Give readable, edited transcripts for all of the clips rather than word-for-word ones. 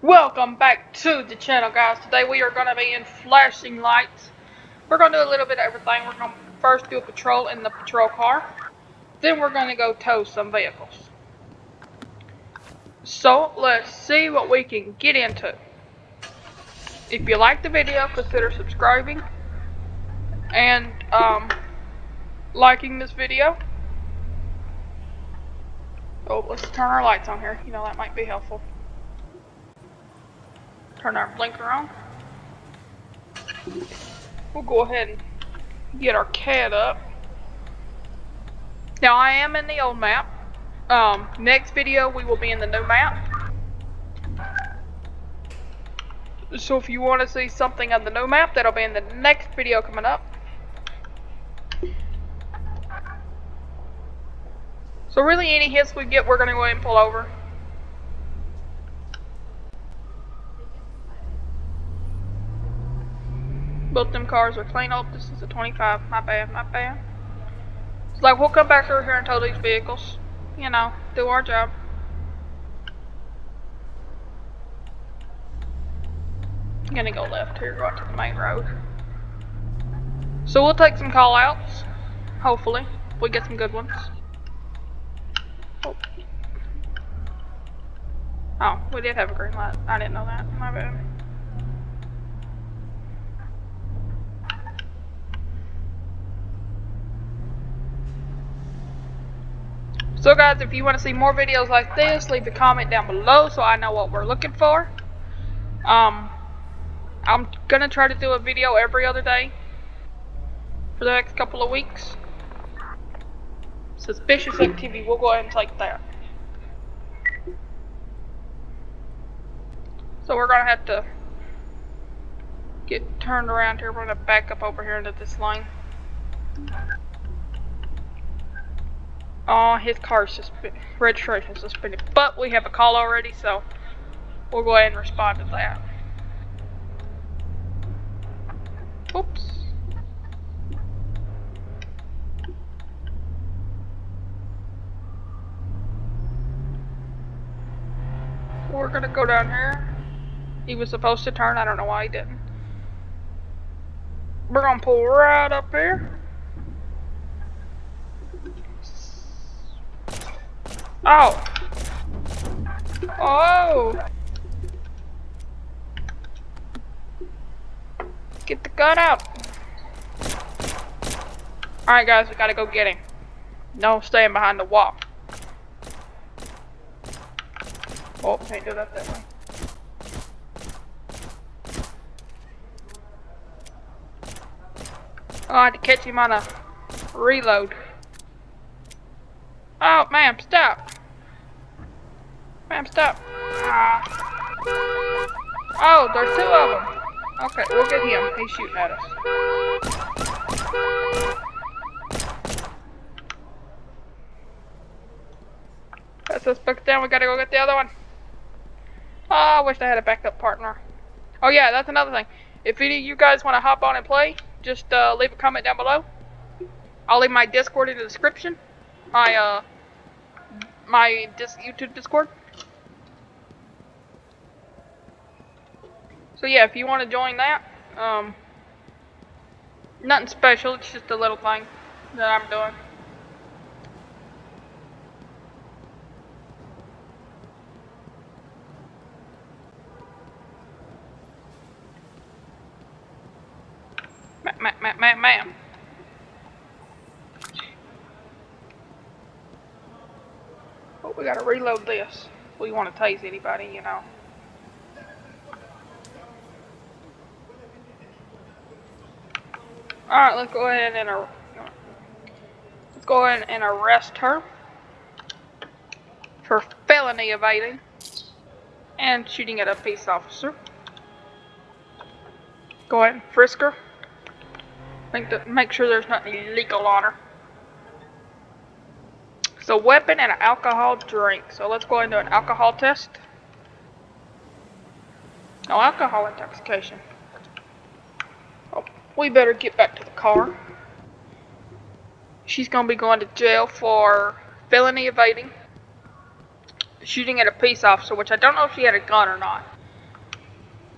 Welcome back to the channel, guys. Today we are going to be in flashing lights. We're going to do a little bit of everything. We're going to first do a patrol in the patrol car. Then we're going to go tow some vehicles. So let's see what we can get into. If you like the video, consider subscribing and liking this video. Oh, let's turn our lights on here. You know, that might be helpful. Turn our blinker on. We'll go ahead and get our CAD up. Now I am in the old map. Next video we will be in the new map. So if you want to see something on the new map, that'll be in the next video coming up. So really any hits we get, we're going to go ahead and pull over. Both them cars are clean. Oh, this is a 25. My bad, my bad. It's like we'll come back over here and tow these vehicles. You know, do our job. I'm gonna go left here, go out to the main road. So we'll take some call outs. Hopefully. We get some good ones. Oh, we did have a green light. I didn't know that. My bad. So guys, if you want to see more videos like this, leave a comment down below so I know what we're looking for. I'm gonna try to do a video every other day for the next couple of weeks. Suspicious activity, we'll go ahead and take that. So we're gonna have to get turned around here. We're gonna back up over here into this lane. Oh, his car's registration suspended, but we have a call already, so we'll go ahead and respond to that. Oops. We're gonna go down here. He was supposed to turn, I don't know why he didn't. We're gonna pull right up here. Oh! Oh! Get the gun out! Alright guys, we gotta go get him. No staying behind the wall. Oh, can't do that way. Oh, I had to catch him on a reload. Oh, ma'am, stop. Ma'am, stop. Oh, there's two of them. Okay, we'll get him. He's shooting at us. That suspect down. We gotta go get the other one. Oh, I wish I had a backup partner. Oh yeah, that's another thing. If any of you guys want to hop on and play, just leave a comment down below. I'll leave my Discord in the description. My YouTube Discord. So yeah, if you want to join that, nothing special. It's just a little thing that I'm doing. Ma'am. Oh, we gotta reload this. We want to tase anybody, you know. Alright, let's go ahead and arrest her for felony evading and shooting at a peace officer. Go ahead and frisk her. Make sure there's nothing illegal on her. It's a weapon and an alcohol drink. So let's go ahead and do an alcohol test. No alcohol intoxication. Oh, we better get back to the car. She's gonna be going to jail for felony evading, shooting at a peace officer, which I don't know if she had a gun or not.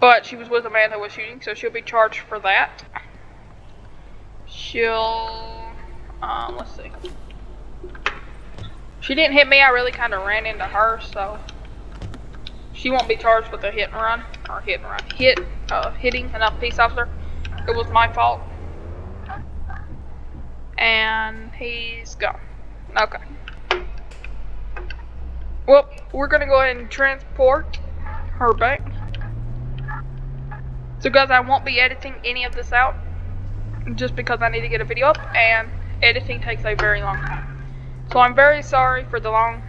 But she was with a man who was shooting, so she'll be charged for that. She'll, let's see. She didn't hit me, I really kind of ran into her, so she won't be charged with a hit and run, or hitting another peace officer. It was my fault. And he's gone. Okay. Well, we're gonna go ahead and transport her back. So guys, I won't be editing any of this out, just because I need to get a video up, and editing takes a very long time. So I'm very sorry for the long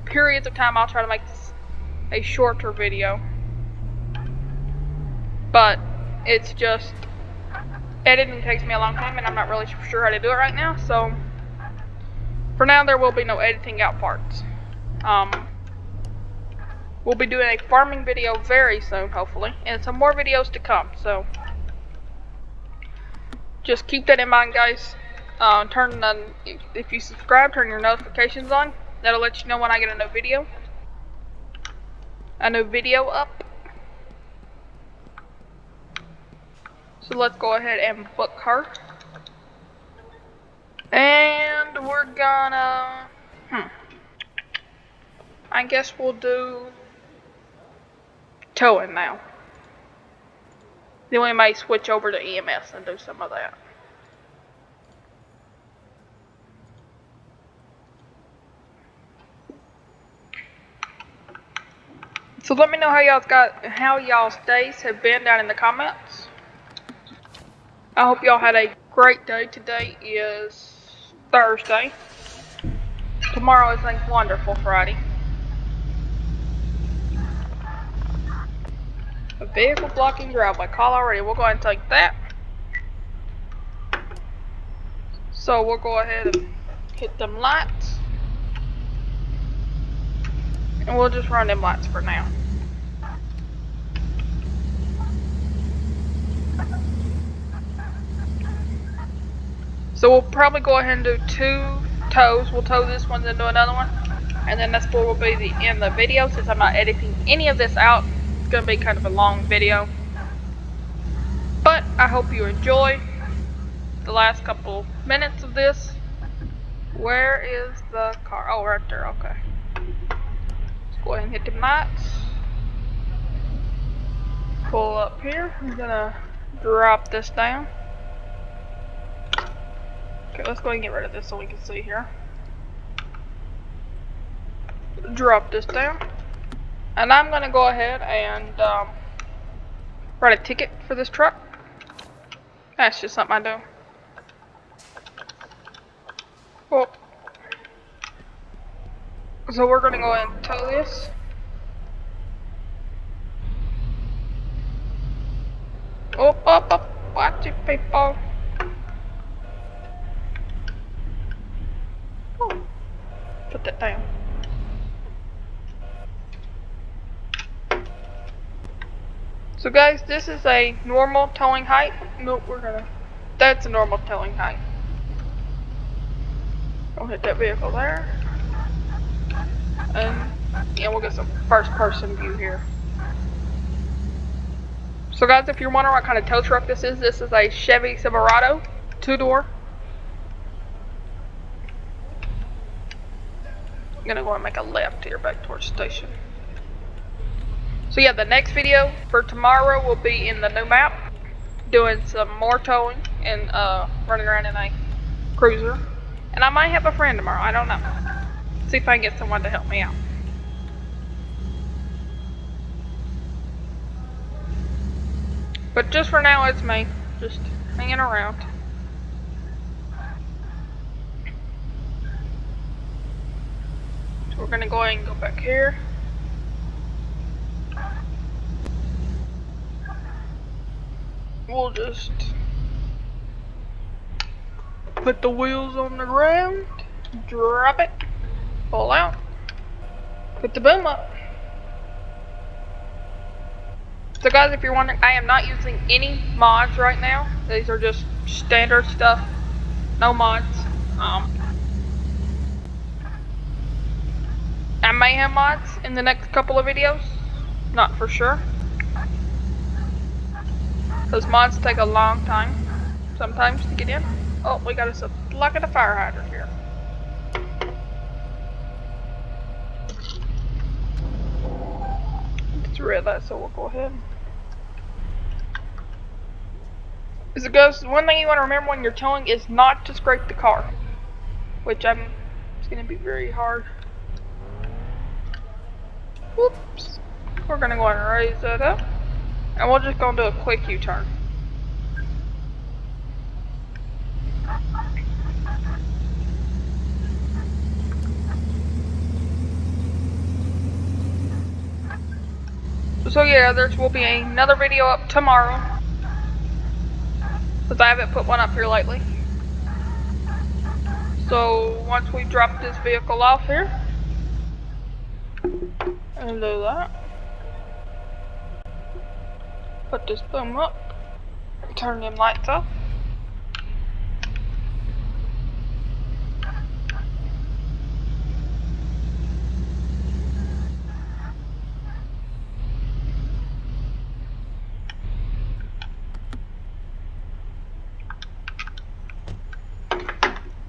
periods of time. I'll try to make this a shorter video. But it's just, editing takes me a long time and I'm not really sure how to do it right now. So for now there will be no editing out parts. We'll be doing a farming video very soon, hopefully, and some more videos to come. So just keep that in mind, guys. If you subscribe, turn your notifications on. That'll let you know when I get a new video up. So let's go ahead and book her. And we're gonna, I guess we'll do towing now. Then we may switch over to EMS and do some of that. So let me know how y'all's days have been down in the comments. I hope y'all had a great day. Today is Thursday. Tomorrow is a wonderful Friday. A vehicle blocking driveway. Call already. We'll go ahead and take that. So we'll go ahead and hit them lights. And we'll just run them lights for now. So we'll probably go ahead and do 2 tows. We'll tow this one, then do another one. And then that's where will be the end of the video. Since I'm not editing any of this out, it's going to be kind of a long video. But I hope you enjoy the last couple minutes of this. Where is the car? Oh, right there. Okay. Let's go ahead and hit the lights. Pull up here. I'm going to drop this down. Okay, let's go ahead and get rid of this so we can see here. Drop this down. And I'm going to go ahead and write a ticket for this truck. That's just something I do. Well, so we're going to go ahead and tow this. Up. Watch it, people. Oh, put that down. So guys, this is a normal towing height. Nope, that's a normal towing height. I'll hit that vehicle there. And yeah, we'll get some first person view here. So guys, if you're wondering what kind of tow truck this is a Chevy Silverado 2-door. I'm gonna go and make a left here back towards the station. So yeah, the next video for tomorrow will be in the new map, doing some more towing and running around in a cruiser. And I might have a friend tomorrow, I don't know. See if I can get someone to help me out. But just for now, it's me, just hanging around. So we're gonna go ahead and go back here. We'll just put the wheels on the ground, drop it, pull out, put the boom up. So guys, if you're wondering, I am not using any mods right now. These are just standard stuff, no mods. I may have mods in the next couple of videos, not for sure. Those mods take a long time sometimes to get in. Oh, we got us a block of the fire hydrant here. Just read that, so we'll go ahead. As it goes, one thing you want to remember when you're towing is not to scrape the car, which it's going to be very hard. Whoops. We're going to go ahead and raise that up, and we're just going to do a quick U-turn. So yeah, there will be another video up tomorrow, because I haven't put one up here lately. So once we drop this vehicle off here, and do that, put this boom up, turn them lights off.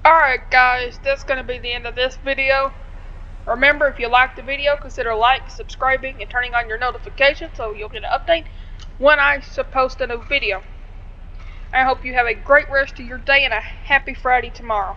Alright guys, that's going to be the end of this video. Remember, if you liked the video, consider liking, subscribing, and turning on your notifications so you'll get an update when I post a new video. I hope you have a great rest of your day and a happy Friday tomorrow.